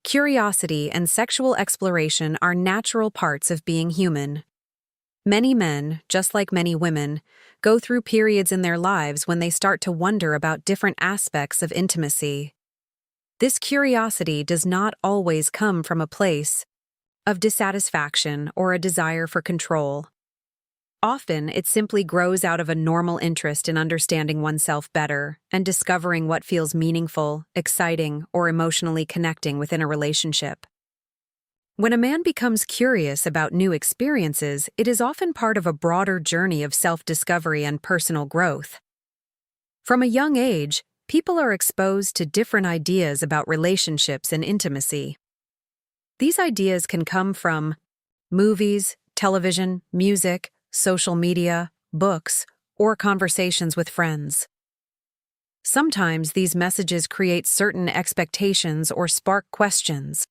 Curiosity and sexual exploration are natural parts of being human. Many men, just like many women, go through periods in their lives when they start to wonder about different aspects of intimacy. This curiosity does not always come from a place of dissatisfaction or a desire for control. Often, it simply grows out of a normal interest in understanding oneself better and discovering what feels meaningful, exciting, or emotionally connecting within a relationship. When a man becomes curious about new experiences, it is often part of a broader journey of self-discovery and personal growth. From a young age, people are exposed to different ideas about relationships and intimacy. These ideas can come from movies, television, music, social media, books, or conversations with friends. Sometimes these messages create certain expectations or spark questions.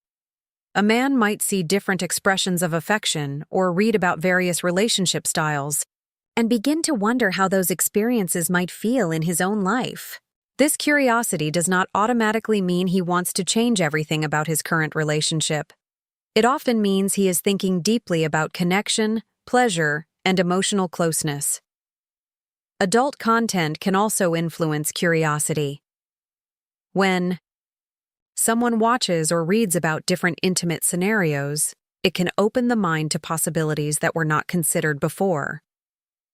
A man might see different expressions of affection or read about various relationship styles and begin to wonder how those experiences might feel in his own life. This curiosity does not automatically mean he wants to change everything about his current relationship. It often means he is thinking deeply about connection, pleasure, and emotional closeness. Adult content can also influence curiosity. When someone watches or reads about different intimate scenarios, it can open the mind to possibilities that were not considered before.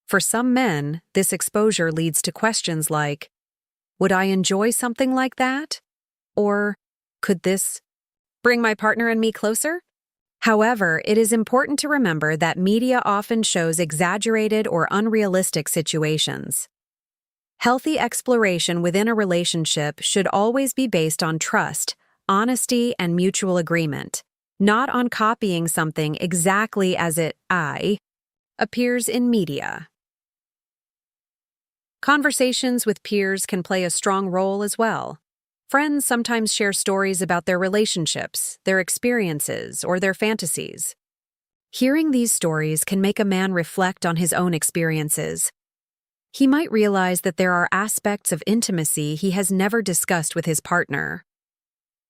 For some men, this exposure leads to questions like, would I enjoy something like that? Or, could this bring my partner and me closer? However, it is important to remember that media often shows exaggerated or unrealistic situations. Healthy exploration within a relationship should always be based on trust, honesty, and mutual agreement, not on copying something exactly as it appears in media. Conversations with peers can play a strong role as well. Friends sometimes share stories about their relationships, their experiences, or their fantasies. Hearing these stories can make a man reflect on his own experiences. He might realize that there are aspects of intimacy he has never discussed with his partner.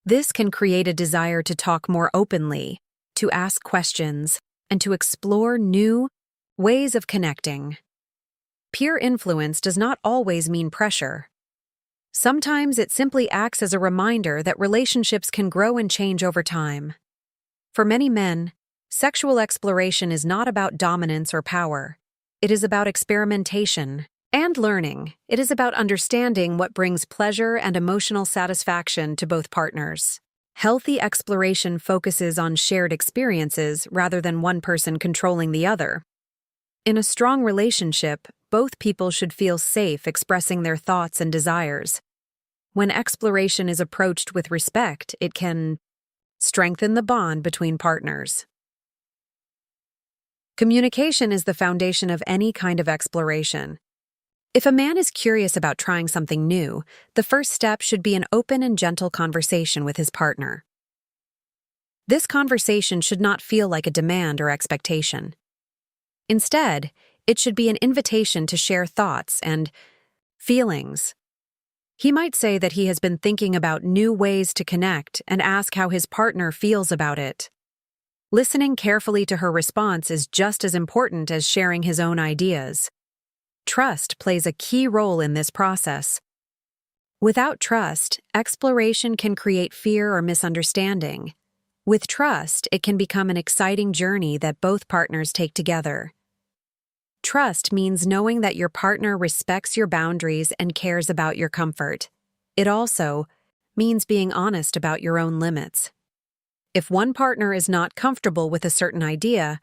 This can create a desire to talk more openly, to ask questions, and to explore new ways of connecting. Peer influence does not always mean pressure. Sometimes it simply acts as a reminder that relationships can grow and change over time. For many men, sexual exploration is not about dominance or power. It is about experimentation and learning. It is about understanding what brings pleasure and emotional satisfaction to both partners. Healthy exploration focuses on shared experiences rather than one person controlling the other. In a strong relationship, both people should feel safe expressing their thoughts and desires. When exploration is approached with respect, it can strengthen the bond between partners. Communication is the foundation of any kind of exploration. If a man is curious about trying something new, the first step should be an open and gentle conversation with his partner. This conversation should not feel like a demand or expectation. Instead, it should be an invitation to share thoughts and feelings. He might say that he has been thinking about new ways to connect and ask how his partner feels about it. Listening carefully to her response is just as important as sharing his own ideas. Trust plays a key role in this process. Without trust, exploration can create fear or misunderstanding. With trust, it can become an exciting journey that both partners take together. Trust means knowing that your partner respects your boundaries and cares about your comfort. It also means being honest about your own limits. If one partner is not comfortable with a certain idea,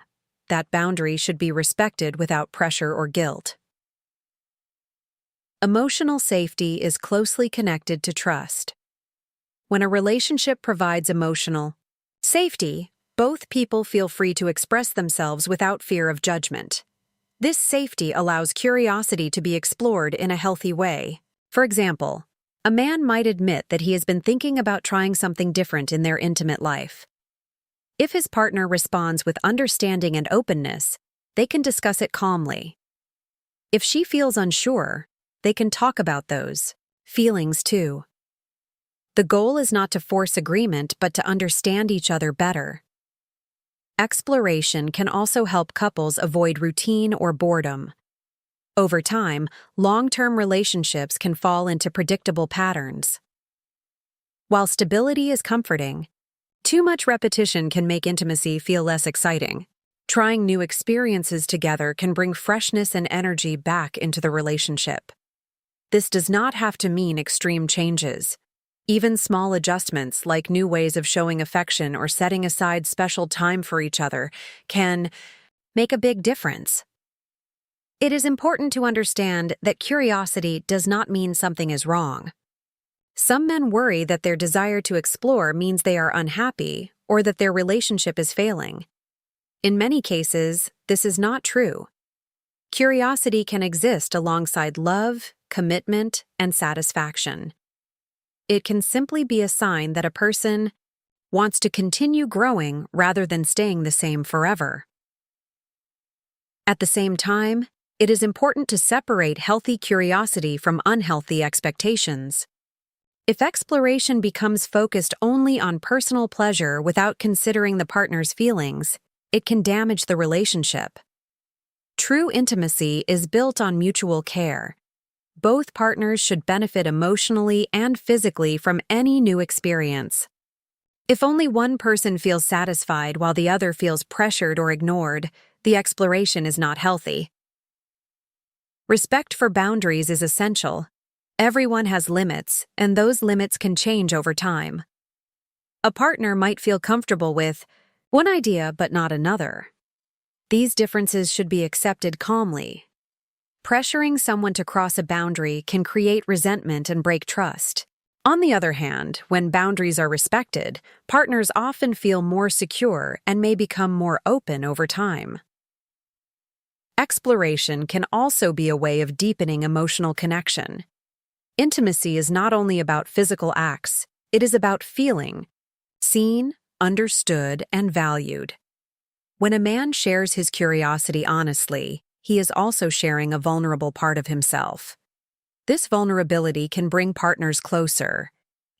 that boundary should be respected without pressure or guilt. Emotional safety is closely connected to trust. When a relationship provides emotional safety, both people feel free to express themselves without fear of judgment. This safety allows curiosity to be explored in a healthy way. For example, a man might admit that he has been thinking about trying something different in their intimate life. If his partner responds with understanding and openness, they can discuss it calmly. If she feels unsure, they can talk about those feelings too. The goal is not to force agreement but to understand each other better. Exploration can also help couples avoid routine or boredom. Over time, long-term relationships can fall into predictable patterns. While stability is comforting, too much repetition can make intimacy feel less exciting. Trying new experiences together can bring freshness and energy back into the relationship. This does not have to mean extreme changes. Even small adjustments, like new ways of showing affection or setting aside special time for each other, can make a big difference. It is important to understand that curiosity does not mean something is wrong. Some men worry that their desire to explore means they are unhappy or that their relationship is failing. In many cases, this is not true. Curiosity can exist alongside love, commitment, and satisfaction. It can simply be a sign that a person wants to continue growing rather than staying the same forever. At the same time, it is important to separate healthy curiosity from unhealthy expectations. If exploration becomes focused only on personal pleasure without considering the partner's feelings, it can damage the relationship. True intimacy is built on mutual care. Both partners should benefit emotionally and physically from any new experience. If only one person feels satisfied while the other feels pressured or ignored, the exploration is not healthy. Respect for boundaries is essential. Everyone has limits, and those limits can change over time. A partner might feel comfortable with one idea but not another. These differences should be accepted calmly. Pressuring someone to cross a boundary can create resentment and break trust. On the other hand, when boundaries are respected, partners often feel more secure and may become more open over time. Exploration can also be a way of deepening emotional connection. Intimacy is not only about physical acts, it is about feeling seen, understood, and valued. When a man shares his curiosity honestly, he is also sharing a vulnerable part of himself. This vulnerability can bring partners closer.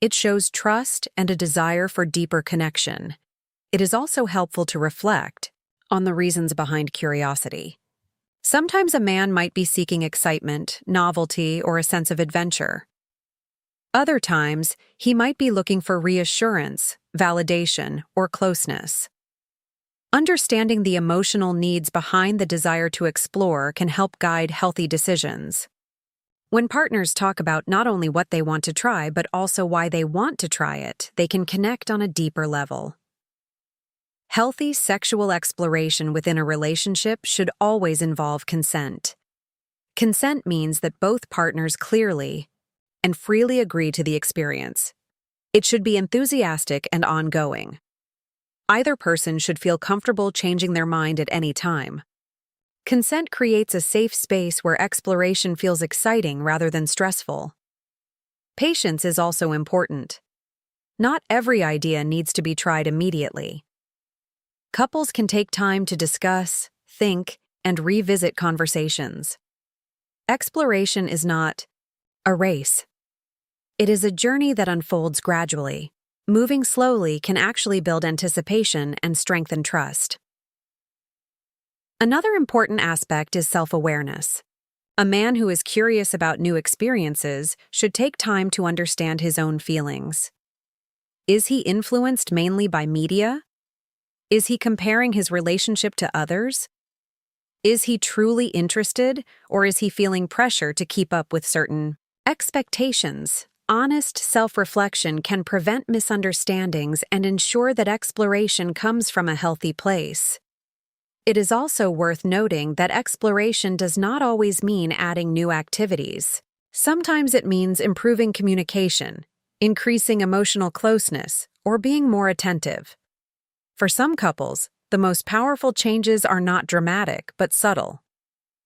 It shows trust and a desire for deeper connection. It is also helpful to reflect on the reasons behind curiosity. Sometimes a man might be seeking excitement, novelty, or a sense of adventure. Other times, he might be looking for reassurance, validation, or closeness. Understanding the emotional needs behind the desire to explore can help guide healthy decisions. When partners talk about not only what they want to try but also why they want to try it, they can connect on a deeper level. Healthy sexual exploration within a relationship should always involve consent. Consent means that both partners clearly and freely agree to the experience. It should be enthusiastic and ongoing. Either person should feel comfortable changing their mind at any time. Consent creates a safe space where exploration feels exciting rather than stressful. Patience is also important. Not every idea needs to be tried immediately. Couples can take time to discuss, think, and revisit conversations. Exploration is not a race. It is a journey that unfolds gradually. Moving slowly can actually build anticipation and strengthen trust. Another important aspect is self-awareness. A man who is curious about new experiences should take time to understand his own feelings. Is he influenced mainly by media? Is he comparing his relationship to others? Is he truly interested, or is he feeling pressure to keep up with certain expectations? Honest self-reflection can prevent misunderstandings and ensure that exploration comes from a healthy place. It is also worth noting that exploration does not always mean adding new activities. Sometimes it means improving communication, increasing emotional closeness, or being more attentive. For some couples, the most powerful changes are not dramatic but subtle.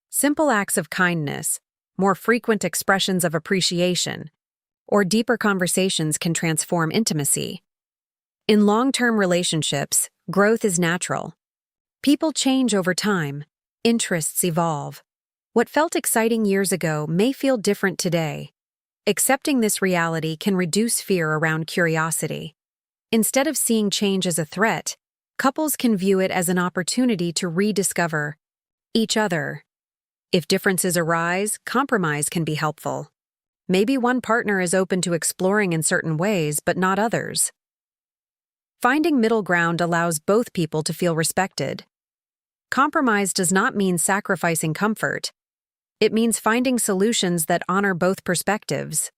Simple acts of kindness, more frequent expressions of appreciation, or deeper conversations can transform intimacy. In long-term relationships, growth is natural. People change over time, interests evolve. What felt exciting years ago may feel different today. Accepting this reality can reduce fear around curiosity. Instead of seeing change as a threat, couples can view it as an opportunity to rediscover each other. If differences arise, compromise can be helpful. Maybe one partner is open to exploring in certain ways, but not others. Finding middle ground allows both people to feel respected. Compromise does not mean sacrificing comfort. It means finding solutions that honor both perspectives.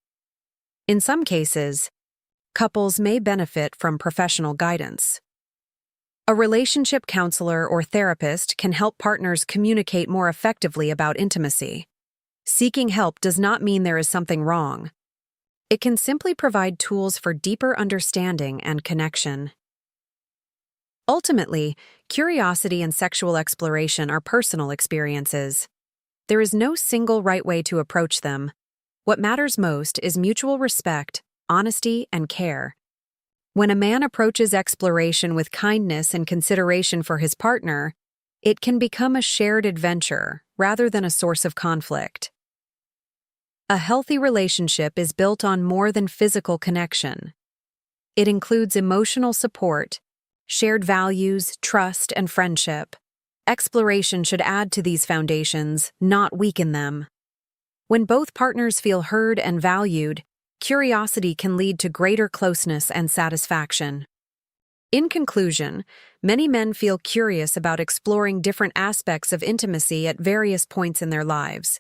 In some cases, couples may benefit from professional guidance. A relationship counselor or therapist can help partners communicate more effectively about intimacy. Seeking help does not mean there is something wrong. It can simply provide tools for deeper understanding and connection. Ultimately, curiosity and sexual exploration are personal experiences. There is no single right way to approach them. What matters most is mutual respect, honesty, and care. When a man approaches exploration with kindness and consideration for his partner, it can become a shared adventure rather than a source of conflict. A healthy relationship is built on more than physical connection. It includes emotional support, shared values, trust, and friendship. Exploration should add to these foundations, not weaken them. When both partners feel heard and valued, curiosity can lead to greater closeness and satisfaction. In conclusion, many men feel curious about exploring different aspects of intimacy at various points in their lives.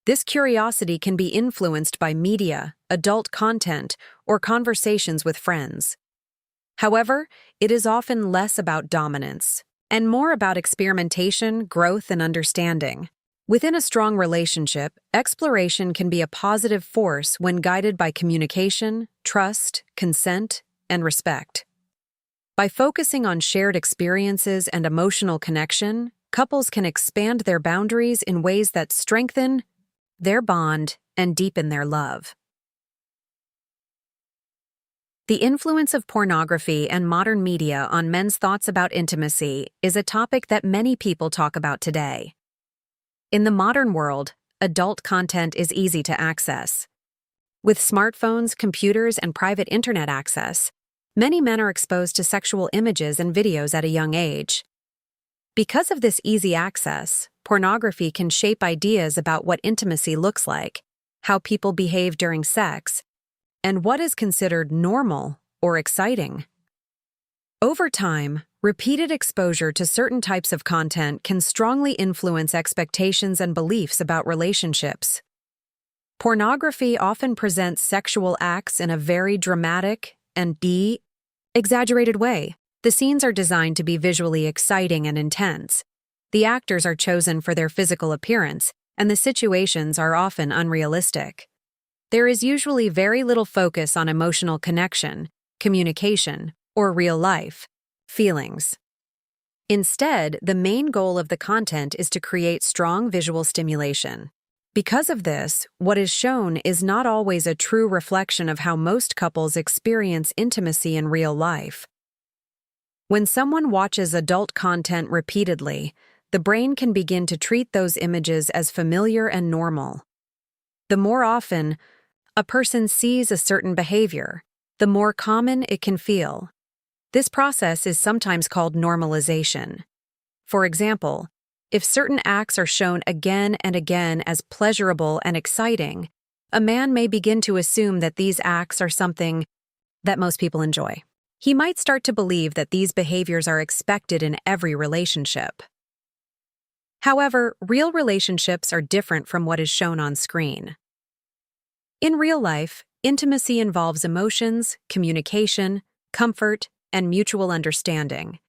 This curiosity can be influenced by media, adult content, or conversations with friends. However, it is often less about dominance and more about experimentation, growth, and understanding. Within a strong relationship, exploration can be a positive force when guided by communication, trust, consent, and respect. By focusing on shared experiences and emotional connection, couples can expand their boundaries in ways that strengthen their bond and deepen their love. The influence of pornography and modern media on men's thoughts about intimacy is a topic that many people talk about today. In the modern world, adult content is easy to access. With smartphones, computers, and private internet access, many men are exposed to sexual images and videos at a young age. Because of this easy access, pornography can shape ideas about what intimacy looks like, how people behave during sex, and what is considered normal or exciting. Over time, repeated exposure to certain types of content can strongly influence expectations and beliefs about relationships. Pornography often presents sexual acts in a very dramatic and exaggerated way. The scenes are designed to be visually exciting and intense. The actors are chosen for their physical appearance, and the situations are often unrealistic. There is usually very little focus on emotional connection, communication, or real-life feelings. Instead, the main goal of the content is to create strong visual stimulation. Because of this, what is shown is not always a true reflection of how most couples experience intimacy in real life. When someone watches adult content repeatedly, the brain can begin to treat those images as familiar and normal. The more often a person sees a certain behavior, the more common it can feel. This process is sometimes called normalization. For example, if certain acts are shown again and again as pleasurable and exciting, a man may begin to assume that these acts are something that most people enjoy. He might start to believe that these behaviors are expected in every relationship. However, real relationships are different from what is shown on screen. In real life, intimacy involves emotions, communication, comfort, and mutual understanding.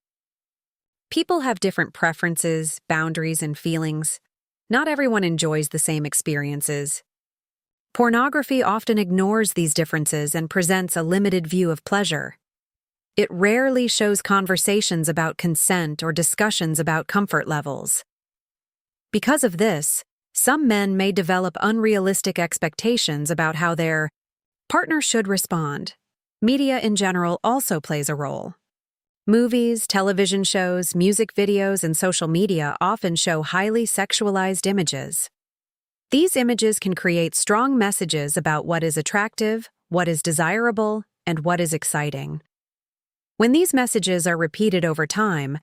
People have different preferences, boundaries, and feelings. Not everyone enjoys the same experiences. Pornography often ignores these differences and presents a limited view of pleasure. It rarely shows conversations about consent or discussions about comfort levels. Because of this, some men may develop unrealistic expectations about how their partner should respond. Media in general also plays a role. Movies, television shows, music videos, and social media often show highly sexualized images. These images can create strong messages about what is attractive, what is desirable, and what is exciting. When these messages are repeated over time,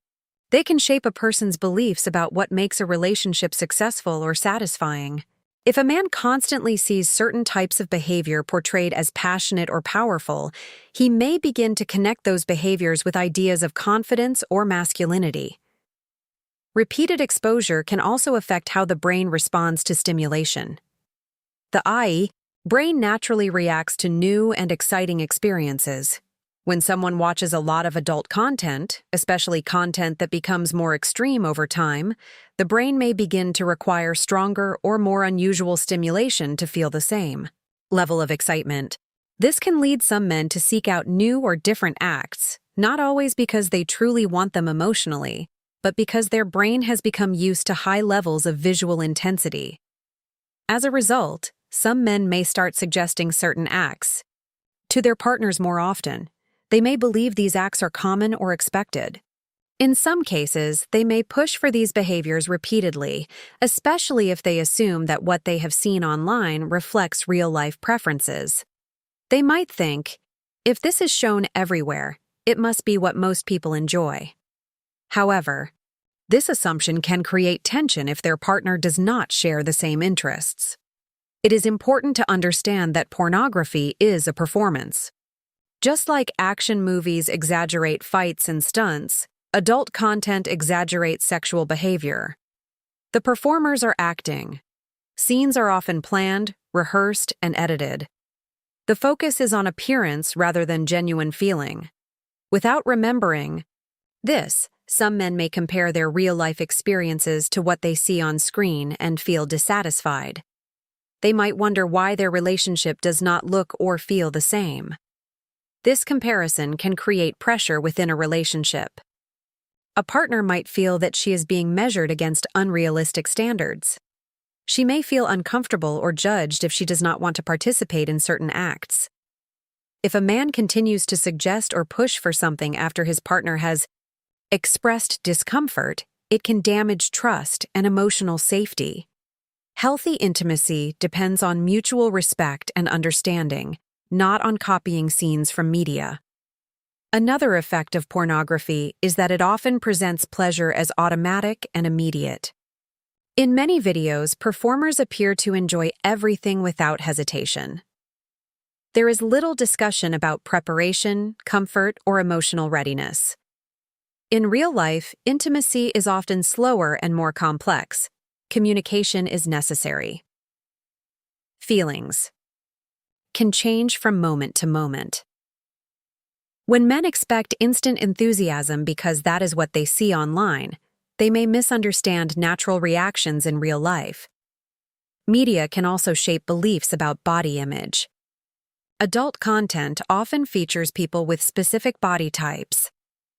they can shape a person's beliefs about what makes a relationship successful or satisfying. If a man constantly sees certain types of behavior portrayed as passionate or powerful, he may begin to connect those behaviors with ideas of confidence or masculinity. Repeated exposure can also affect how the brain responds to stimulation. The brain naturally reacts to new and exciting experiences. When someone watches a lot of adult content, especially content that becomes more extreme over time, the brain may begin to require stronger or more unusual stimulation to feel the same level of excitement. This can lead some men to seek out new or different acts, not always because they truly want them emotionally, but because their brain has become used to high levels of visual intensity. As a result, some men may start suggesting certain acts to their partners more often. They may believe these acts are common or expected. In some cases, they may push for these behaviors repeatedly, especially if they assume that what they have seen online reflects real-life preferences. They might think, if this is shown everywhere, it must be what most people enjoy. However, this assumption can create tension if their partner does not share the same interests. It is important to understand that pornography is a performance. Just like action movies exaggerate fights and stunts, adult content exaggerates sexual behavior. The performers are acting. Scenes are often planned, rehearsed, and edited. The focus is on appearance rather than genuine feeling. Without remembering this, some men may compare their real-life experiences to what they see on screen and feel dissatisfied. They might wonder why their relationship does not look or feel the same. This comparison can create pressure within a relationship. A partner might feel that she is being measured against unrealistic standards. She may feel uncomfortable or judged if she does not want to participate in certain acts. If a man continues to suggest or push for something after his partner has expressed discomfort, it can damage trust and emotional safety. Healthy intimacy depends on mutual respect and understanding, not on copying scenes from media. Another effect of pornography is that it often presents pleasure as automatic and immediate. In many videos, performers appear to enjoy everything without hesitation. There is little discussion about preparation, comfort, or emotional readiness. In real life, intimacy is often slower and more complex. Communication is necessary. Feelings can change from moment to moment. When men expect instant enthusiasm because that is what they see online, they may misunderstand natural reactions in real life. Media can also shape beliefs about body image. Adult content often features people with specific body types.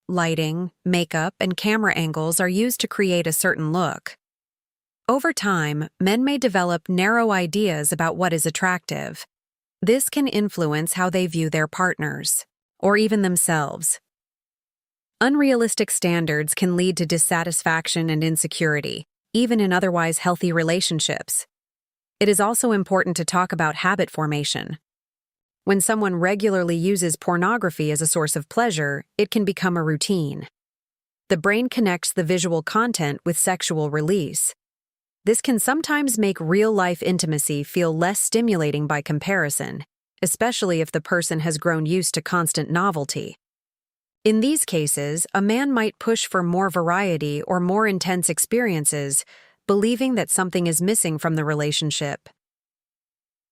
Lighting, makeup, and camera angles are used to create a certain look. Over time, men may develop narrow ideas about what is attractive. This can influence how they view their partners, or even themselves. Unrealistic standards can lead to dissatisfaction and insecurity, even in otherwise healthy relationships. It is also important to talk about habit formation. When someone regularly uses pornography as a source of pleasure, it can become a routine. The brain connects the visual content with sexual release. This can sometimes make real-life intimacy feel less stimulating by comparison, especially if the person has grown used to constant novelty. In these cases, a man might push for more variety or more intense experiences, believing that something is missing from the relationship.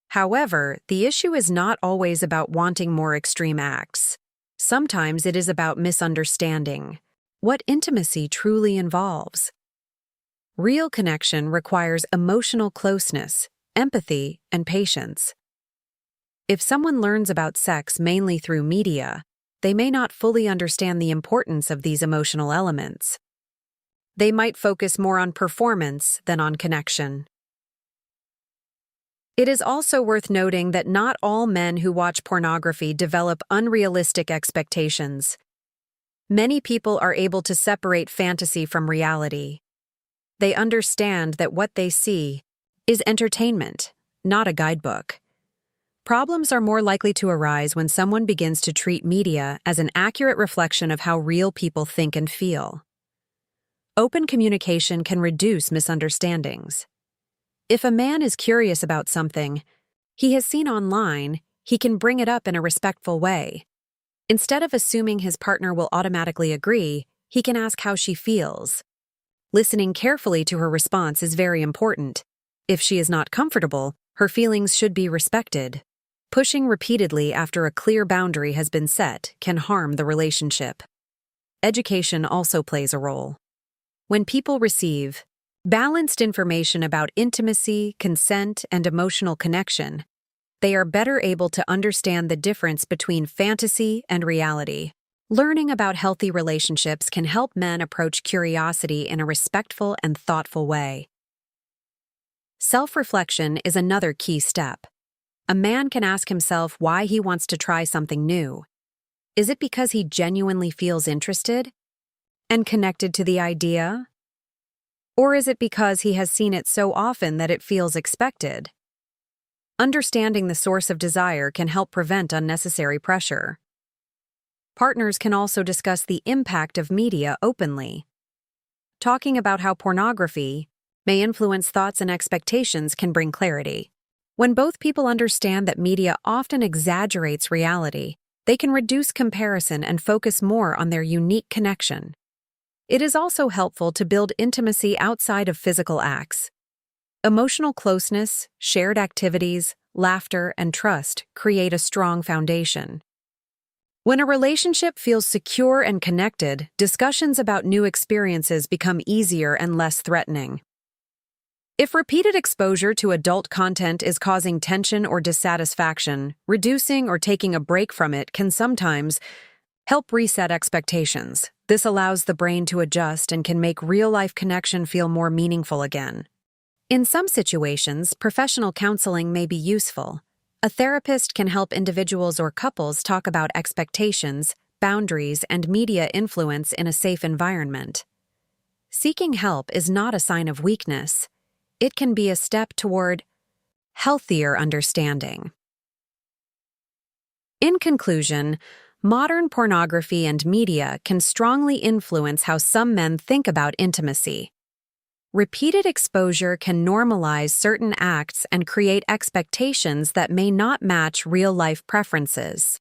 However, the issue is not always about wanting more extreme acts. Sometimes it is about misunderstanding what intimacy truly involves. Real connection requires emotional closeness, empathy, and patience. If someone learns about sex mainly through media, they may not fully understand the importance of these emotional elements. They might focus more on performance than on connection. It is also worth noting that not all men who watch pornography develop unrealistic expectations. Many people are able to separate fantasy from reality. They understand that what they see is entertainment, not a guidebook. Problems are more likely to arise when someone begins to treat media as an accurate reflection of how real people think and feel. Open communication can reduce misunderstandings. If a man is curious about something he has seen online, he can bring it up in a respectful way. Instead of assuming his partner will automatically agree, he can ask how she feels. Listening carefully to her response is very important. If she is not comfortable, her feelings should be respected. Pushing repeatedly after a clear boundary has been set can harm the relationship. Education also plays a role. When people receive balanced information about intimacy, consent, and emotional connection, they are better able to understand the difference between fantasy and reality. Learning about healthy relationships can help men approach curiosity in a respectful and thoughtful way. Self-reflection is another key step. A man can ask himself why he wants to try something new. Is it because he genuinely feels interested and connected to the idea? Or is it because he has seen it so often that it feels expected? Understanding the source of desire can help prevent unnecessary pressure. Partners can also discuss the impact of media openly. Talking about how pornography may influence thoughts and expectations can bring clarity. When both people understand that media often exaggerates reality, they can reduce comparison and focus more on their unique connection. It is also helpful to build intimacy outside of physical acts. Emotional closeness, shared activities, laughter, and trust create a strong foundation. When a relationship feels secure and connected, discussions about new experiences become easier and less threatening. If repeated exposure to adult content is causing tension or dissatisfaction, reducing or taking a break from it can sometimes help reset expectations. This allows the brain to adjust and can make real-life connection feel more meaningful again. In some situations, professional counseling may be useful. A therapist can help individuals or couples talk about expectations, boundaries, and media influence in a safe environment. Seeking help is not a sign of weakness. It can be a step toward healthier understanding. In conclusion, modern pornography and media can strongly influence how some men think about intimacy. Repeated exposure can normalize certain acts and create expectations that may not match real-life preferences.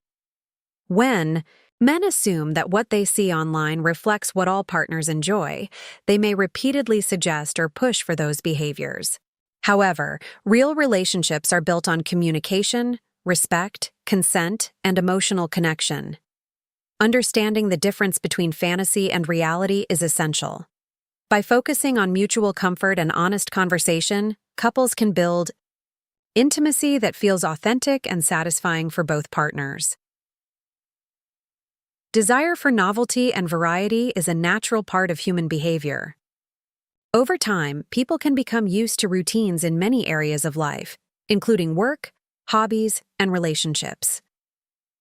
When men assume that what they see online reflects what all partners enjoy, they may repeatedly suggest or push for those behaviors. However, real relationships are built on communication, respect, consent, and emotional connection. Understanding the difference between fantasy and reality is essential. By focusing on mutual comfort and honest conversation, couples can build intimacy that feels authentic and satisfying for both partners. Desire for novelty and variety is a natural part of human behavior. Over time, people can become used to routines in many areas of life, including work, hobbies, and relationships.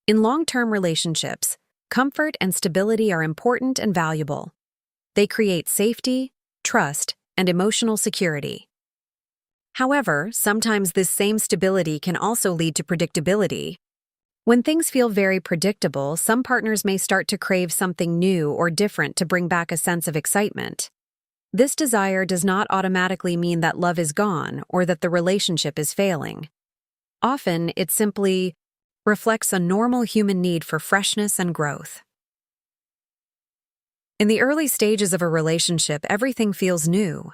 In long-term relationships, comfort and stability are important and valuable. They create safety, trust, and emotional security. However, sometimes this same stability can also lead to predictability. When things feel very predictable, some partners may start to crave something new or different to bring back a sense of excitement. This desire does not automatically mean that love is gone or that the relationship is failing. Often, it simply reflects a normal human need for freshness and growth. In the early stages of a relationship, everything feels new.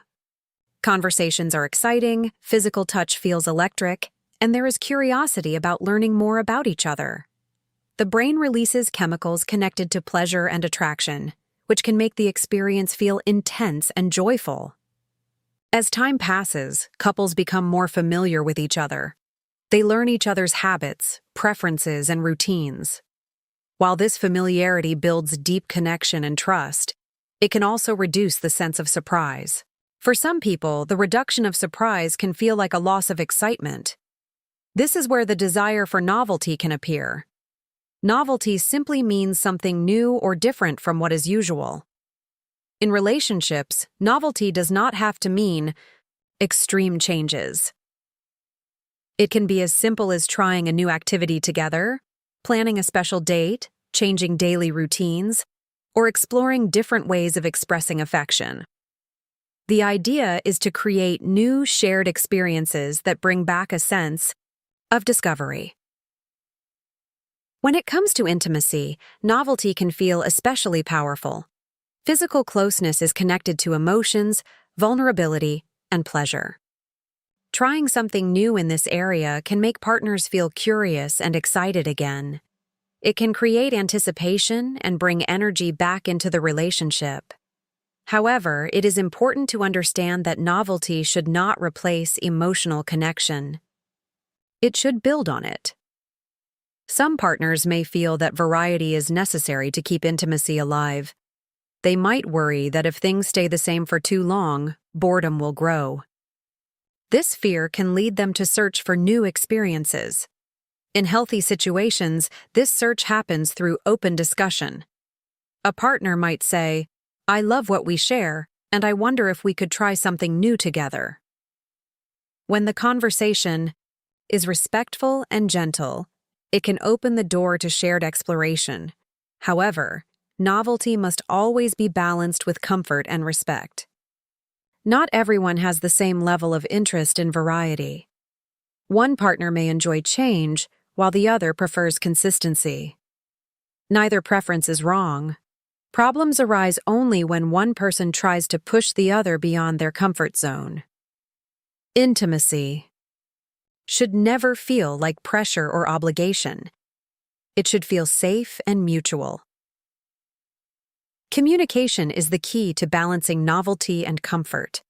Conversations are exciting, physical touch feels electric, and there is curiosity about learning more about each other. The brain releases chemicals connected to pleasure and attraction, which can make the experience feel intense and joyful. As time passes, couples become more familiar with each other. They learn each other's habits, preferences, and routines. While this familiarity builds deep connection and trust, it can also reduce the sense of surprise. For some people, the reduction of surprise can feel like a loss of excitement. This is where the desire for novelty can appear. Novelty simply means something new or different from what is usual. In relationships, novelty does not have to mean extreme changes. It can be as simple as trying a new activity together, planning a special date, changing daily routines, or exploring different ways of expressing affection. The idea is to create new shared experiences that bring back a sense of discovery. When it comes to intimacy, novelty can feel especially powerful. Physical closeness is connected to emotions, vulnerability, and pleasure. Trying something new in this area can make partners feel curious and excited again. It can create anticipation and bring energy back into the relationship. However, it is important to understand that novelty should not replace emotional connection. It should build on it. Some partners may feel that variety is necessary to keep intimacy alive. They might worry that if things stay the same for too long, boredom will grow. This fear can lead them to search for new experiences. In healthy situations, this search happens through open discussion. A partner might say, "I love what we share, and I wonder if we could try something new together." When the conversation is respectful and gentle, it can open the door to shared exploration. However, novelty must always be balanced with comfort and respect. Not everyone has the same level of interest in variety. One partner may enjoy change, while the other prefers consistency. Neither preference is wrong. Problems arise only when one person tries to push the other beyond their comfort zone. Intimacy should never feel like pressure or obligation. It should feel safe and mutual. Communication is the key to balancing novelty and comfort.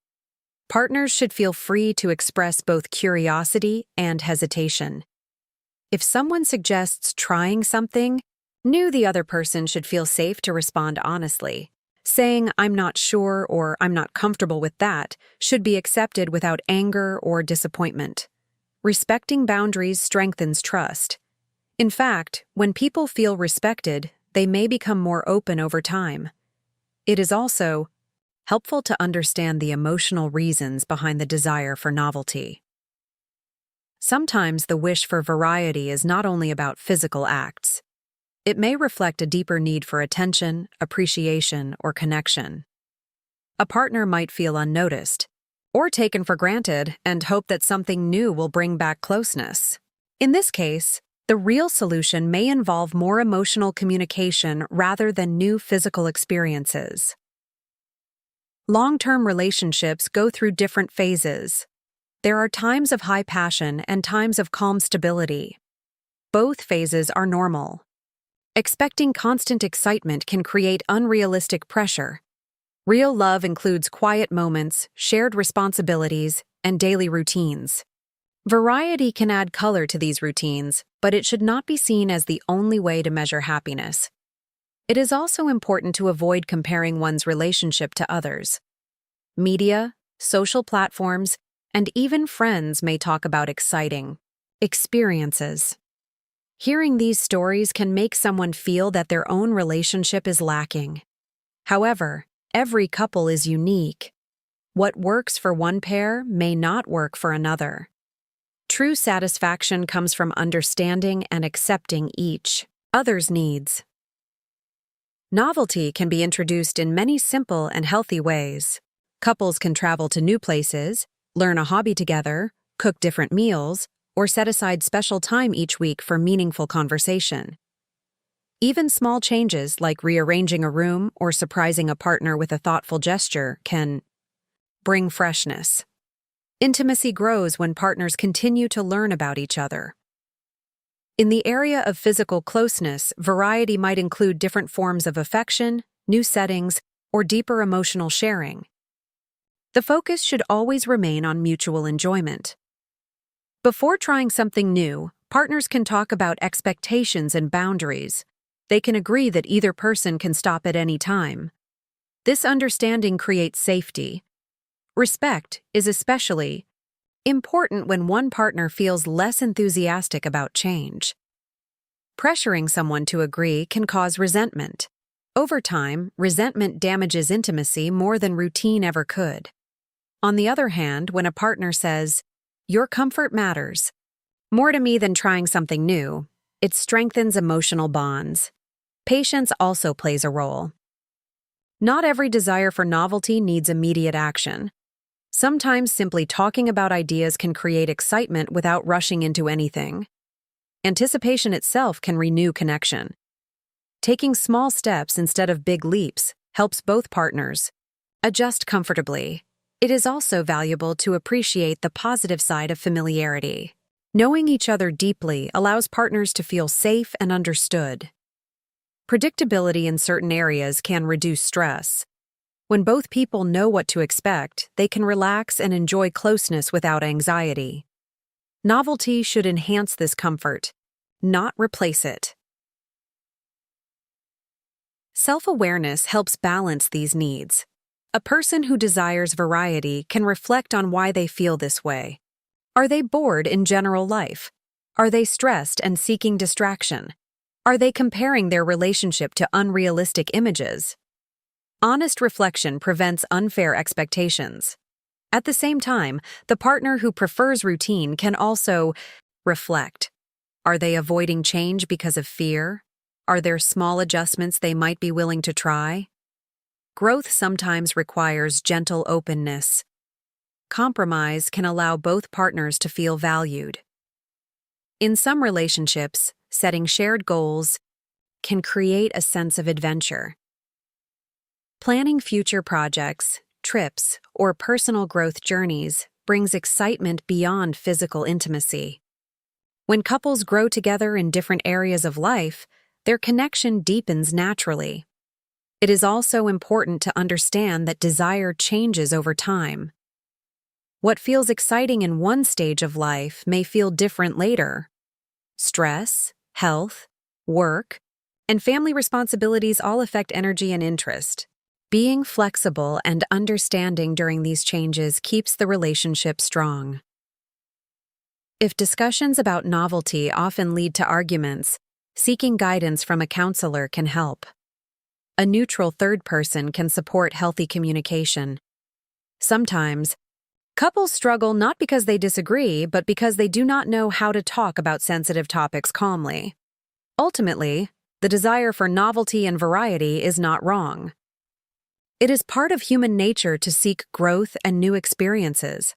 Partners should feel free to express both curiosity and hesitation. If someone suggests trying something new, the other person should feel safe to respond honestly. Saying, "I'm not sure" or "I'm not comfortable with that" should be accepted without anger or disappointment. Respecting boundaries strengthens trust. In fact, when people feel respected, they may become more open over time. It is also helpful to understand the emotional reasons behind the desire for novelty. Sometimes the wish for variety is not only about physical acts. It may reflect a deeper need for attention, appreciation, or connection. A partner might feel unnoticed or taken for granted and hope that something new will bring back closeness. In this case, the real solution may involve more emotional communication rather than new physical experiences. Long-term relationships go through different phases. There are times of high passion and times of calm stability. Both phases are normal. Expecting constant excitement can create unrealistic pressure. Real love includes quiet moments, shared responsibilities, and daily routines. Variety can add color to these routines, but it should not be seen as the only way to measure happiness. It is also important to avoid comparing one's relationship to others. Media, social platforms, and even friends may talk about exciting experiences. Hearing these stories can make someone feel that their own relationship is lacking. However, every couple is unique. What works for one pair may not work for another. True satisfaction comes from understanding and accepting each other's needs. Novelty can be introduced in many simple and healthy ways. Couples can travel to new places, learn a hobby together, cook different meals, or set aside special time each week for meaningful conversation. Even small changes like rearranging a room or surprising a partner with a thoughtful gesture can bring freshness. Intimacy grows when partners continue to learn about each other. In the area of physical closeness, variety might include different forms of affection, new settings, or deeper emotional sharing. The focus should always remain on mutual enjoyment. Before trying something new, partners can talk about expectations and boundaries. They can agree that either person can stop at any time. This understanding creates safety. Respect is especially important when one partner feels less enthusiastic about change. Pressuring someone to agree can cause resentment. Over time, resentment damages intimacy more than routine ever could. On the other hand, when a partner says, "Your comfort matters more to me than trying something new," it strengthens emotional bonds. Patience also plays a role. Not every desire for novelty needs immediate action. Sometimes simply talking about ideas can create excitement without rushing into anything. Anticipation itself can renew connection. Taking small steps instead of big leaps helps both partners adjust comfortably. It is also valuable to appreciate the positive side of familiarity. Knowing each other deeply allows partners to feel safe and understood. Predictability in certain areas can reduce stress. When both people know what to expect, they can relax and enjoy closeness without anxiety. Novelty should enhance this comfort, not replace it. Self-awareness helps balance these needs. A person who desires variety can reflect on why they feel this way. Are they bored in general life? Are they stressed and seeking distraction? Are they comparing their relationship to unrealistic images? Honest reflection prevents unfair expectations. At the same time, the partner who prefers routine can also reflect. Are they avoiding change because of fear? Are there small adjustments they might be willing to try? Growth sometimes requires gentle openness. Compromise can allow both partners to feel valued. In some relationships, setting shared goals can create a sense of adventure. Planning future projects, trips, or personal growth journeys brings excitement beyond physical intimacy. When couples grow together in different areas of life, their connection deepens naturally. It is also important to understand that desire changes over time. What feels exciting in one stage of life may feel different later. Stress, health, work, and family responsibilities all affect energy and interest. Being flexible and understanding during these changes keeps the relationship strong. If discussions about novelty often lead to arguments, seeking guidance from a counselor can help. A neutral third person can support healthy communication. Sometimes, couples struggle not because they disagree, but because they do not know how to talk about sensitive topics calmly. Ultimately, the desire for novelty and variety is not wrong. It is part of human nature to seek growth and new experiences.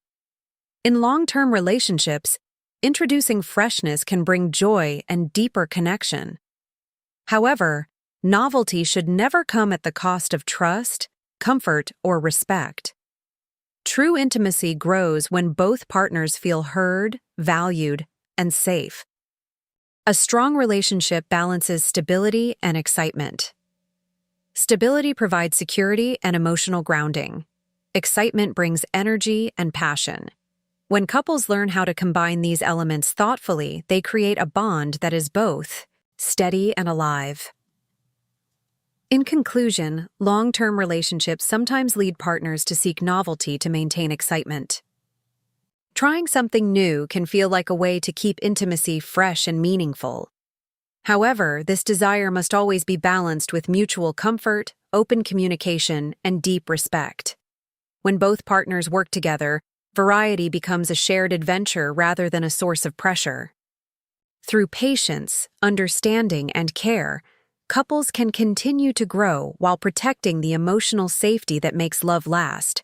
In long-term relationships, introducing freshness can bring joy and deeper connection. However, novelty should never come at the cost of trust, comfort, or respect. True intimacy grows when both partners feel heard, valued, and safe. A strong relationship balances stability and excitement. Stability provides security and emotional grounding. Excitement brings energy and passion. When couples learn how to combine these elements thoughtfully, they create a bond that is both steady and alive. In conclusion, long-term relationships sometimes lead partners to seek novelty to maintain excitement. Trying something new can feel like a way to keep intimacy fresh and meaningful. However, this desire must always be balanced with mutual comfort, open communication, and deep respect. When both partners work together, variety becomes a shared adventure rather than a source of pressure. Through patience, understanding, and care, couples can continue to grow while protecting the emotional safety that makes love last.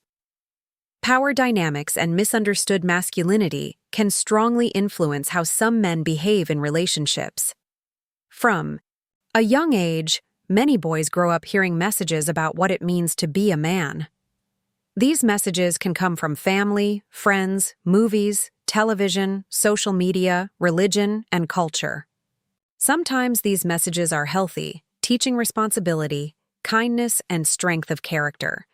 Power dynamics and misunderstood masculinity can strongly influence how some men behave in relationships. From a young age, many boys grow up hearing messages about what it means to be a man. These messages can come from family, friends, movies, television, social media, religion, and culture. Sometimes these messages are healthy, teaching responsibility, kindness, and strength of character.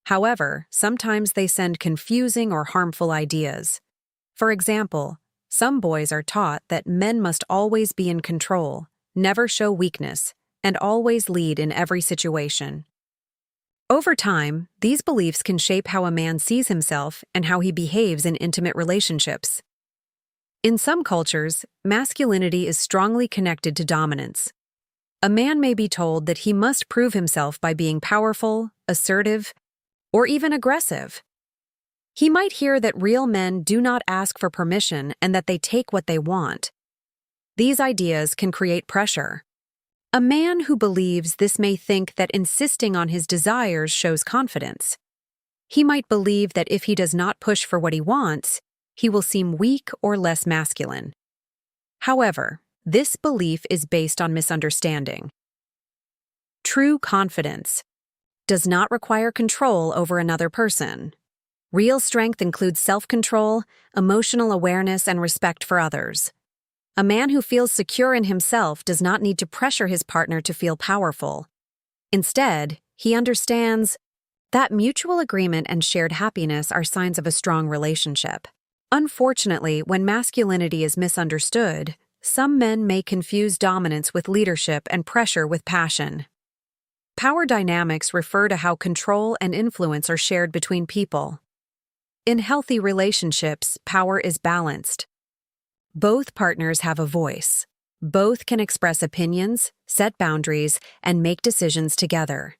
However, sometimes they send confusing or harmful ideas. For example, some boys are taught that men must always be in control, never show weakness, and always lead in every situation. Over time, these beliefs can shape how a man sees himself and how he behaves in intimate relationships. In some cultures, masculinity is strongly connected to dominance. A man may be told that he must prove himself by being powerful, assertive, or even aggressive. He might hear that real men do not ask for permission and that they take what they want. These ideas can create pressure. A man who believes this may think that insisting on his desires shows confidence. He might believe that if he does not push for what he wants, he will seem weak or less masculine. However, this belief is based on misunderstanding. True confidence does not require control over another person. Real strength includes self-control, emotional awareness, and respect for others. A man who feels secure in himself does not need to pressure his partner to feel powerful. Instead, he understands that mutual agreement and shared happiness are signs of a strong relationship. Unfortunately, when masculinity is misunderstood, some men may confuse dominance with leadership and pressure with passion. Power dynamics refer to how control and influence are shared between people. In healthy relationships, power is balanced. Both partners have a voice. Both can express opinions, set boundaries, and make decisions together.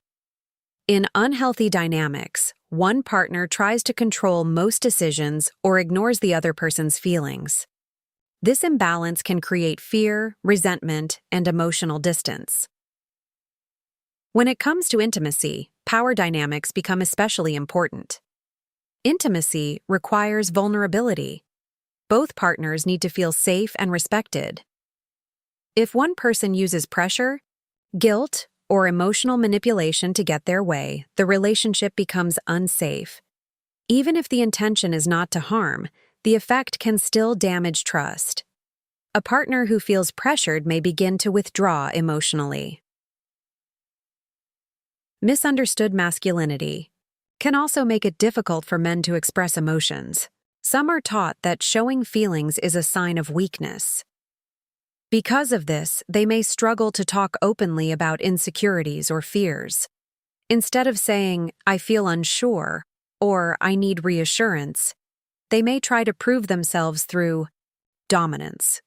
In unhealthy dynamics, one partner tries to control most decisions or ignores the other person's feelings. This imbalance can create fear, resentment, and emotional distance. When it comes to intimacy, power dynamics become especially important. Intimacy requires vulnerability. Both partners need to feel safe and respected. If one person uses pressure, guilt, or emotional manipulation to get their way, the relationship becomes unsafe. Even if the intention is not to harm, the effect can still damage trust. A partner who feels pressured may begin to withdraw emotionally. Misunderstood masculinity can also make it difficult for men to express emotions. Some are taught that showing feelings is a sign of weakness. Because of this, they may struggle to talk openly about insecurities or fears. Instead of saying, "I feel unsure," or "I need reassurance," they may try to prove themselves through dominance.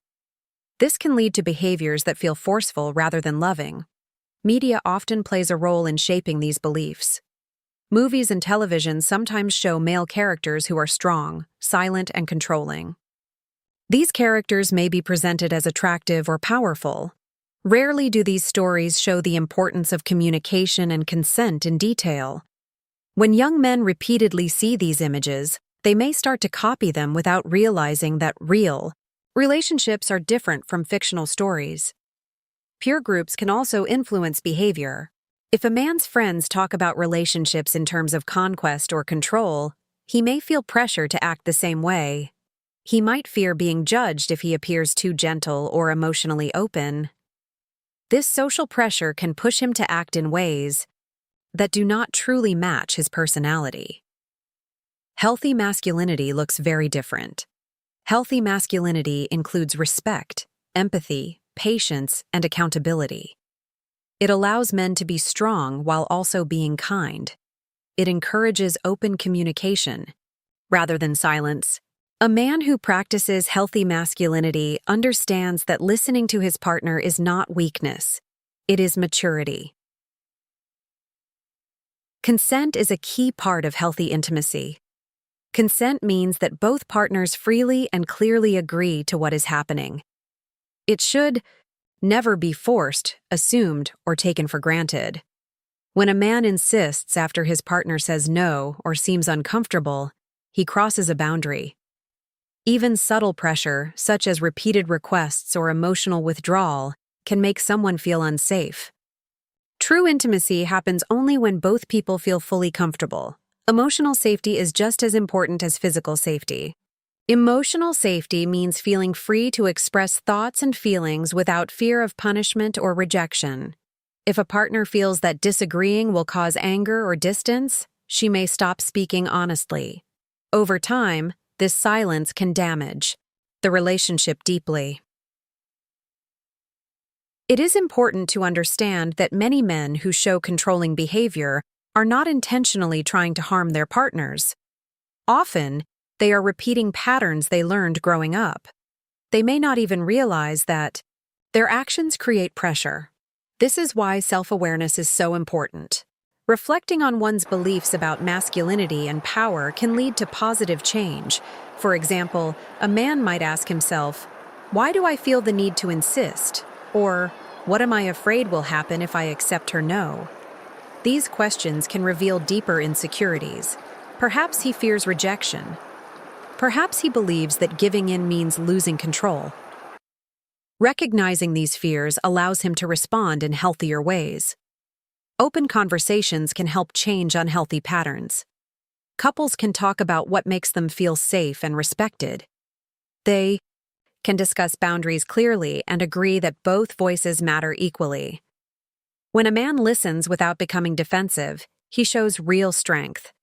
This can lead to behaviors that feel forceful rather than loving. Media often plays a role in shaping these beliefs. Movies and television sometimes show male characters who are strong, silent, and controlling. These characters may be presented as attractive or powerful. Rarely do these stories show the importance of communication and consent in detail. When young men repeatedly see these images, they may start to copy them without realizing that real relationships are different from fictional stories. Peer groups can also influence behavior. If a man's friends talk about relationships in terms of conquest or control, he may feel pressure to act the same way. He might fear being judged if he appears too gentle or emotionally open. This social pressure can push him to act in ways that do not truly match his personality. Healthy masculinity looks very different. Healthy masculinity includes respect, empathy, patience, and accountability. It allows men to be strong while also being kind. It encourages open communication, rather than silence. A man who practices healthy masculinity understands that listening to his partner is not weakness, it is maturity. Consent is a key part of healthy intimacy. Consent means that both partners freely and clearly agree to what is happening. It should never be forced, assumed, or taken for granted. When a man insists after his partner says no or seems uncomfortable, he crosses a boundary. Even subtle pressure, such as repeated requests or emotional withdrawal, can make someone feel unsafe. True intimacy happens only when both people feel fully comfortable. Emotional safety is just as important as physical safety. Emotional safety means feeling free to express thoughts and feelings without fear of punishment or rejection. If a partner feels that disagreeing will cause anger or distance, she may stop speaking honestly. Over time, this silence can damage the relationship deeply. It is important to understand that many men who show controlling behavior are not intentionally trying to harm their partners. Often, they are repeating patterns they learned growing up. They may not even realize that their actions create pressure. This is why self-awareness is so important. Reflecting on one's beliefs about masculinity and power can lead to positive change. For example, a man might ask himself, "Why do I feel the need to insist?" Or, "What am I afraid will happen if I accept her no?" These questions can reveal deeper insecurities. Perhaps he fears rejection. Perhaps he believes that giving in means losing control. Recognizing these fears allows him to respond in healthier ways. Open conversations can help change unhealthy patterns. Couples can talk about what makes them feel safe and respected. They can discuss boundaries clearly and agree that both voices matter equally. When a man listens without becoming defensive, he shows real strength.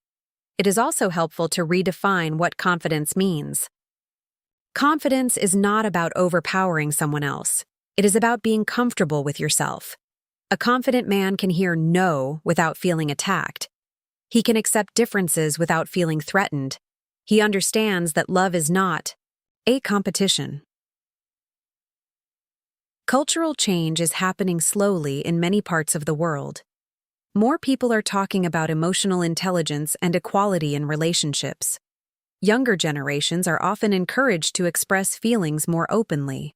It is also helpful to redefine what confidence means. Confidence is not about overpowering someone else. It is about being comfortable with yourself. A confident man can hear no without feeling attacked. He can accept differences without feeling threatened. He understands that love is not a competition. Cultural change is happening slowly in many parts of the world. More people are talking about emotional intelligence and equality in relationships. Younger generations are often encouraged to express feelings more openly.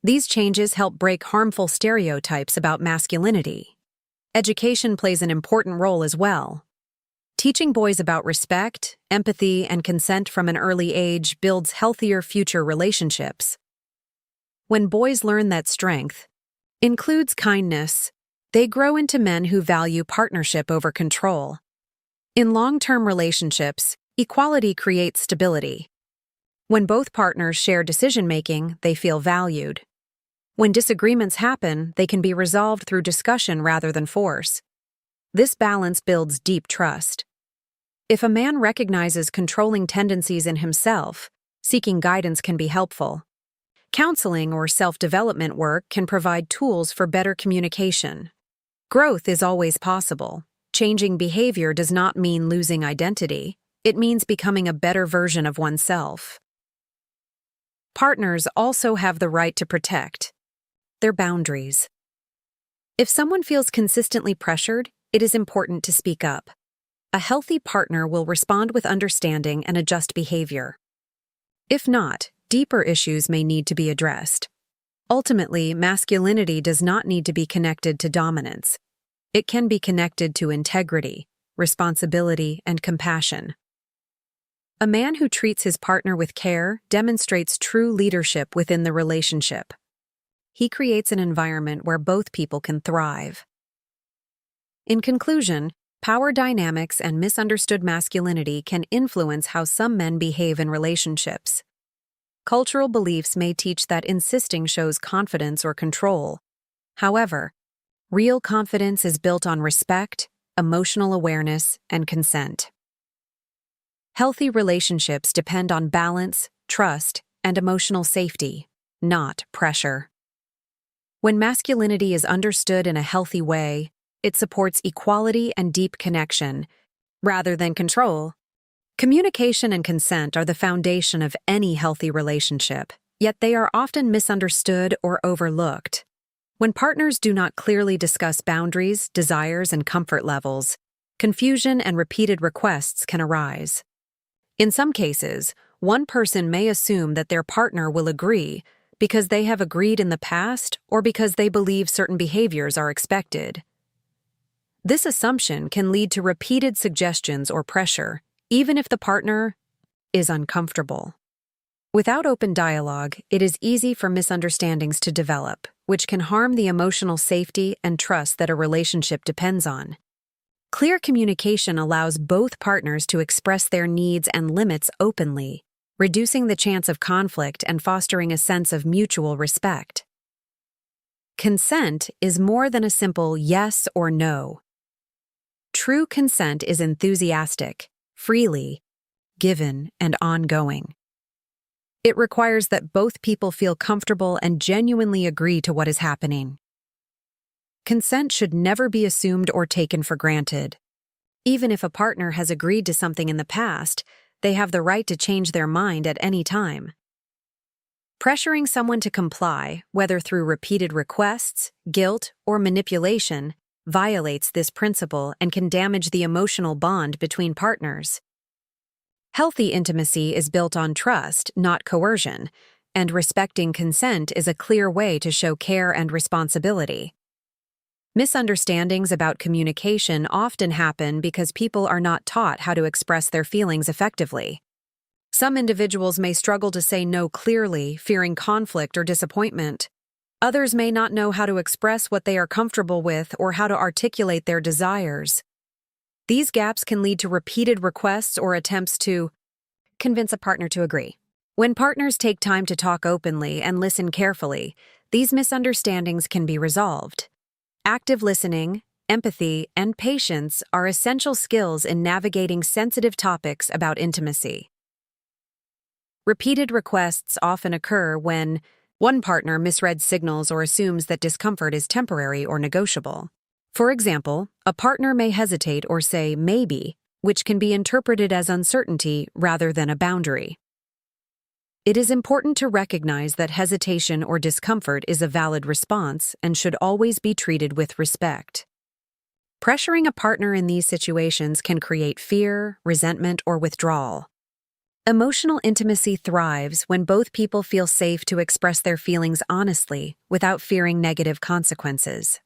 These changes help break harmful stereotypes about masculinity. Education plays an important role as well. Teaching boys about respect, empathy, and consent from an early age builds healthier future relationships. When boys learn that strength includes kindness, they grow into men who value partnership over control. In long-term relationships, equality creates stability. When both partners share decision-making, they feel valued. When disagreements happen, they can be resolved through discussion rather than force. This balance builds deep trust. If a man recognizes controlling tendencies in himself, seeking guidance can be helpful. Counseling or self-development work can provide tools for better communication. Growth is always possible. Changing behavior does not mean losing identity. It means becoming a better version of oneself. Partners also have the right to protect their boundaries. If someone feels consistently pressured, it is important to speak up. A healthy partner will respond with understanding and adjust behavior. If not, deeper issues may need to be addressed. Ultimately, masculinity does not need to be connected to dominance. It can be connected to integrity, responsibility, and compassion. A man who treats his partner with care demonstrates true leadership within the relationship. He creates an environment where both people can thrive. In conclusion, power dynamics and misunderstood masculinity can influence how some men behave in relationships. Cultural beliefs may teach that insisting shows confidence or control. However, real confidence is built on respect, emotional awareness, and consent. Healthy relationships depend on balance, trust, and emotional safety, not pressure. When masculinity is understood in a healthy way, it supports equality and deep connection, rather than control. Communication and consent are the foundation of any healthy relationship, yet they are often misunderstood or overlooked. When partners do not clearly discuss boundaries, desires, and comfort levels, confusion and repeated requests can arise. In some cases, one person may assume that their partner will agree because they have agreed in the past or because they believe certain behaviors are expected. This assumption can lead to repeated suggestions or pressure, even if the partner is uncomfortable. Without open dialogue, it is easy for misunderstandings to develop, which can harm the emotional safety and trust that a relationship depends on. Clear communication allows both partners to express their needs and limits openly, reducing the chance of conflict and fostering a sense of mutual respect. Consent is more than a simple yes or no. True consent is enthusiastic, freely given, and ongoing. It requires that both people feel comfortable and genuinely agree to what is happening. Consent should never be assumed or taken for granted. Even if a partner has agreed to something in the past, they have the right to change their mind at any time. Pressuring someone to comply, whether through repeated requests, guilt, or manipulation, violates this principle and can damage the emotional bond between partners. Healthy intimacy is built on trust, not coercion, and respecting consent is a clear way to show care and responsibility. Misunderstandings about communication often happen because people are not taught how to express their feelings effectively. Some individuals may struggle to say no clearly, fearing conflict or disappointment. Others may not know how to express what they are comfortable with or how to articulate their desires. These gaps can lead to repeated requests or attempts to convince a partner to agree. When partners take time to talk openly and listen carefully, these misunderstandings can be resolved. Active listening, empathy, and patience are essential skills in navigating sensitive topics about intimacy. Repeated requests often occur when one partner misreads signals or assumes that discomfort is temporary or negotiable. For example, a partner may hesitate or say maybe, which can be interpreted as uncertainty rather than a boundary. It is important to recognize that hesitation or discomfort is a valid response and should always be treated with respect. Pressuring a partner in these situations can create fear, resentment, or withdrawal. Emotional intimacy thrives when both people feel safe to express their feelings honestly without fearing negative consequences.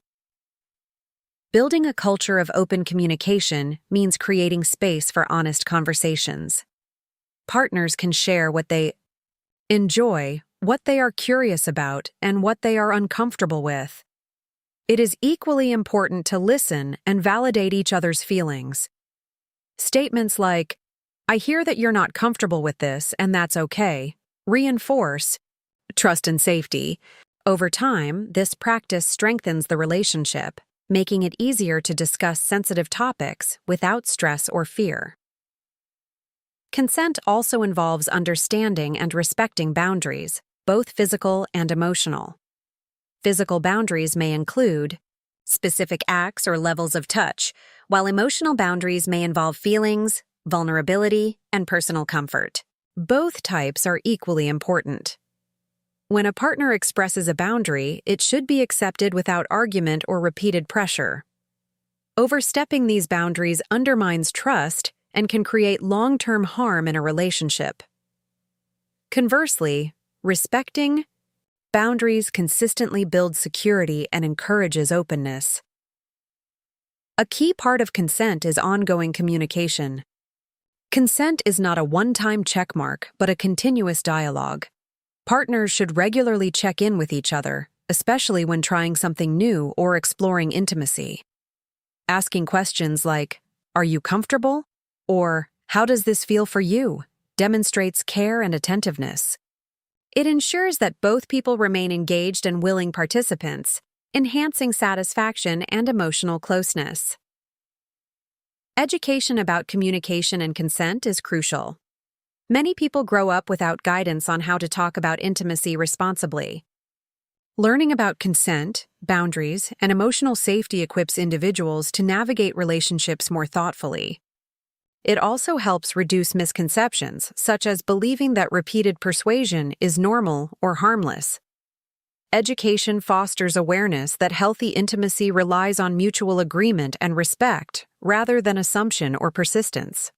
Building a culture of open communication means creating space for honest conversations. Partners can share what they enjoy, what they are curious about, and what they are uncomfortable with. It is equally important to listen and validate each other's feelings. Statements like, "I hear that you're not comfortable with this, and that's okay," reinforce trust and safety. Over time, this practice strengthens the relationship, making it easier to discuss sensitive topics without stress or fear. Consent also involves understanding and respecting boundaries, both physical and emotional. Physical boundaries may include specific acts or levels of touch, while emotional boundaries may involve feelings, vulnerability, and personal comfort. Both types are equally important. When a partner expresses a boundary, it should be accepted without argument or repeated pressure. Overstepping these boundaries undermines trust and can create long-term harm in a relationship. Conversely, respecting boundaries consistently builds security and encourages openness. A key part of consent is ongoing communication. Consent is not a one-time checkmark, but a continuous dialogue. Partners should regularly check in with each other, especially when trying something new or exploring intimacy. Asking questions like, "Are you comfortable?" or "How does this feel for you?" demonstrates care and attentiveness. It ensures that both people remain engaged and willing participants, enhancing satisfaction and emotional closeness. Education about communication and consent is crucial. Many people grow up without guidance on how to talk about intimacy responsibly. Learning about consent, boundaries, and emotional safety equips individuals to navigate relationships more thoughtfully. It also helps reduce misconceptions, such as believing that repeated persuasion is normal or harmless. Education fosters awareness that healthy intimacy relies on mutual agreement and respect, rather than assumption or persistence.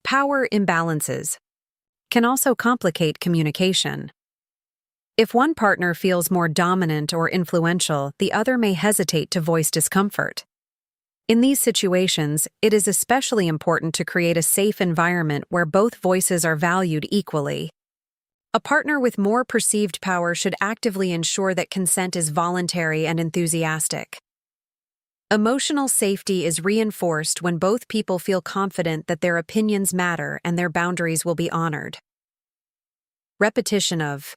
Power imbalances can also complicate communication. If one partner feels more dominant or influential, the other may hesitate to voice discomfort. In these situations, it is especially important to create a safe environment where both voices are valued equally. A partner with more perceived power should actively ensure that consent is voluntary and enthusiastic. Emotional safety is reinforced when both people feel confident that their opinions matter and their boundaries will be honored. Repetition of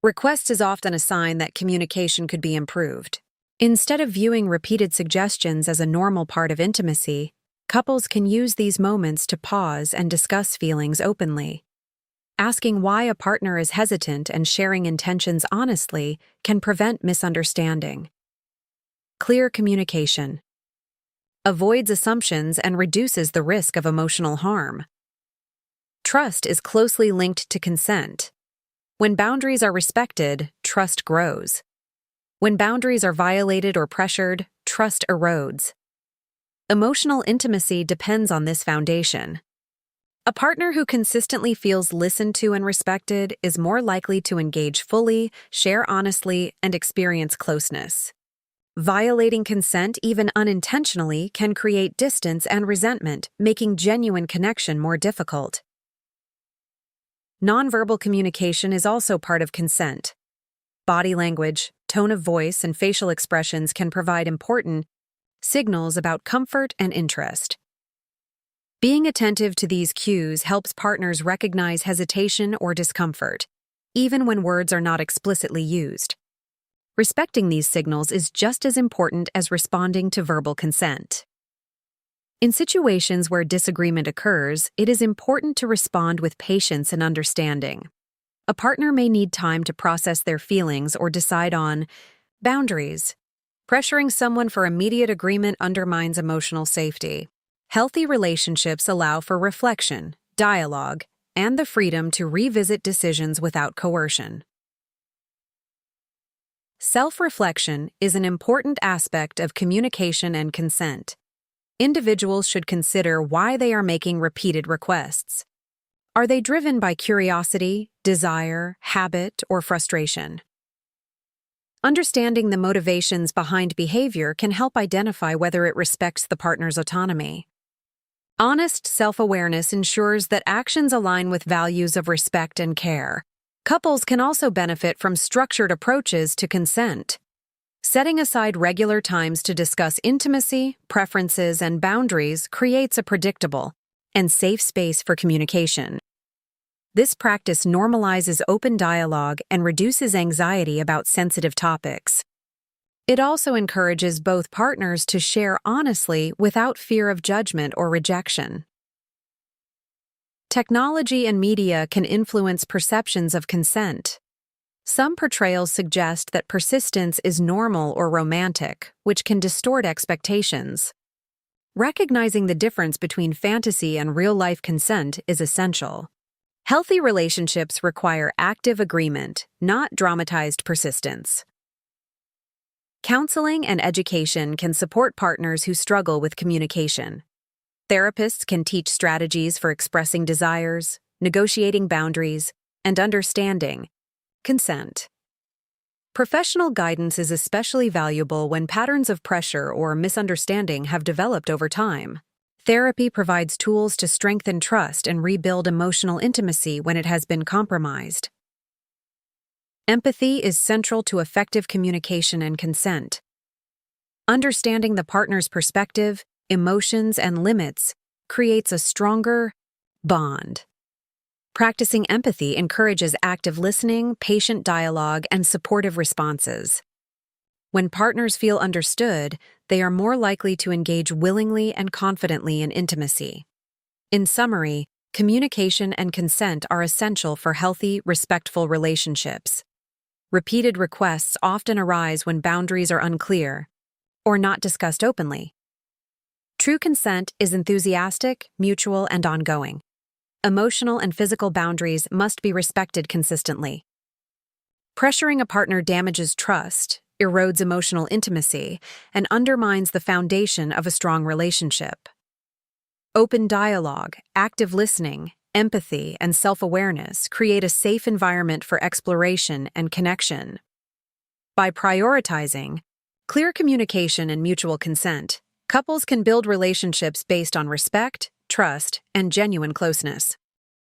requests is often a sign that communication could be improved. Instead of viewing repeated suggestions as a normal part of intimacy, couples can use these moments to pause and discuss feelings openly. Asking why a partner is hesitant and sharing intentions honestly can prevent misunderstanding. Clear communication avoids assumptions and reduces the risk of emotional harm. Trust is closely linked to consent. When boundaries are respected, trust grows. When boundaries are violated or pressured, trust erodes. Emotional intimacy depends on this foundation. A partner who consistently feels listened to and respected is more likely to engage fully, share honestly, and experience closeness. Violating consent, even unintentionally, can create distance and resentment, making genuine connection more difficult. Nonverbal communication is also part of consent. Body language, tone of voice, and facial expressions can provide important signals about comfort and interest. Being attentive to these cues helps partners recognize hesitation or discomfort, even when words are not explicitly used. Respecting these signals is just as important as responding to verbal consent. In situations where disagreement occurs, it is important to respond with patience and understanding. A partner may need time to process their feelings or decide on boundaries. Pressuring someone for immediate agreement undermines emotional safety. Healthy relationships allow for reflection, dialogue, and the freedom to revisit decisions without coercion. Self-reflection is an important aspect of communication and consent. Individuals should consider why they are making repeated requests. Are they driven by curiosity, desire, habit, or frustration? Understanding the motivations behind behavior can help identify whether it respects the partner's autonomy. Honest self-awareness ensures that actions align with values of respect and care. Couples can also benefit from structured approaches to consent. Setting aside regular times to discuss intimacy, preferences, and boundaries creates a predictable and safe space for communication. This practice normalizes open dialogue and reduces anxiety about sensitive topics. It also encourages both partners to share honestly without fear of judgment or rejection. Technology and media can influence perceptions of consent. Some portrayals suggest that persistence is normal or romantic, which can distort expectations. Recognizing the difference between fantasy and real-life consent is essential. Healthy relationships require active agreement, not dramatized persistence. Counseling and education can support partners who struggle with communication. Therapists can teach strategies for expressing desires, negotiating boundaries, and understanding consent. Professional guidance is especially valuable when patterns of pressure or misunderstanding have developed over time. Therapy provides tools to strengthen trust and rebuild emotional intimacy when it has been compromised. Empathy is central to effective communication and consent. Understanding the partner's perspective, emotions, and limits creates a stronger bond. Practicing empathy encourages active listening, patient dialogue, and supportive responses. When partners feel understood, they are more likely to engage willingly and confidently in intimacy. In summary, communication and consent are essential for healthy, respectful relationships. Repeated requests often arise when boundaries are unclear or not discussed openly. True consent is enthusiastic, mutual, and ongoing. Emotional and physical boundaries must be respected consistently. Pressuring a partner damages trust, erodes emotional intimacy, and undermines the foundation of a strong relationship. Open dialogue, active listening, empathy, and self-awareness create a safe environment for exploration and connection. By prioritizing clear communication and mutual consent, couples can build relationships based on respect, trust, and genuine closeness.